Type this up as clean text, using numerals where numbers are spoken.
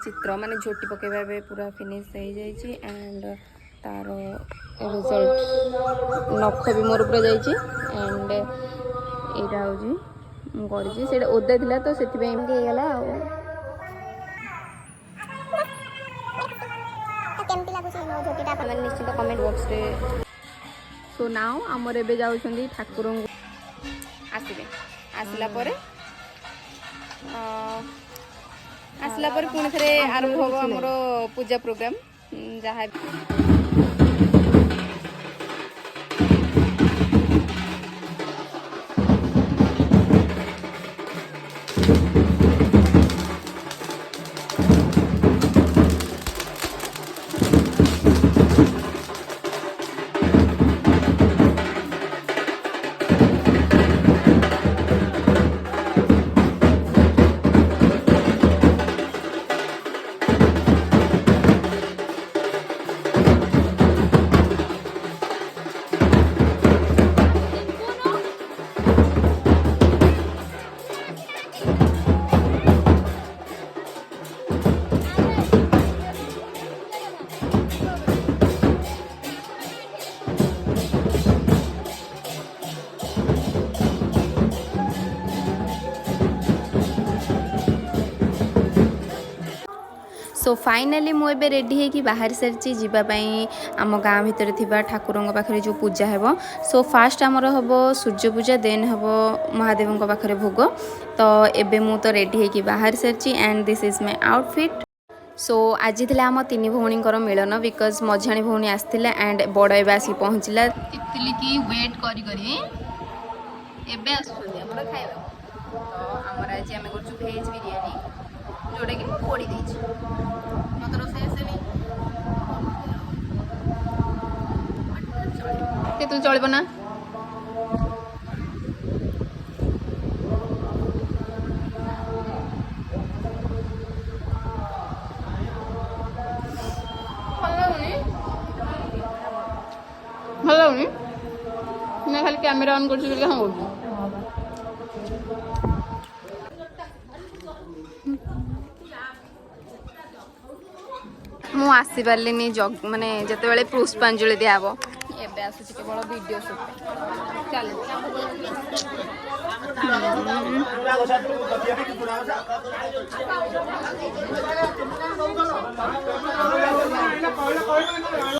चित्र माने झोटी पकेबा बे पूरा फिनिश हो जाइए एंड तार रिजल्ट नख भी मोर पूरा जाइए एंड यहाँ हूँ मुझे ओदा थिला तो से गला निश्चित कमेंट बॉक्स रे। सो नाउ आमर एबे जाउछंदी ठाकुर आसबे आसला परे आसला परे पुणी थे आरंभ हम आमर पूजा प्रोग्राम जहाँ सो फाइनाली मुझे रेडी है कि बाहर सारी जीवाई आम गाँ भितर थी ठाकुर पाखे जो पूजा है। सो फास्ट आमर हम सूर्य पूजा देन हम महादेव पाखे भोग तो एबे मु तो रेडी है कि बाहर सारी and this is my outfit. So आज थे आम तीन भौणी मिलन बिकज मझाणी भौणी आसला एंड बड़ एवं आसिक पहुँचला तितली की वेट करी खाଇବା तो आमर आज आम कर भेज बिरियानी जोटा कि पोड़ी मत रोसे तू चलो ना भल लगुनि मैं खाली कैमेरा ऑन कर हाँ मु आसी पार्लिनी जग माने जते बेले पुष्पांजलि दिया हबो एबे आसुची केवल वीडियो शूट चल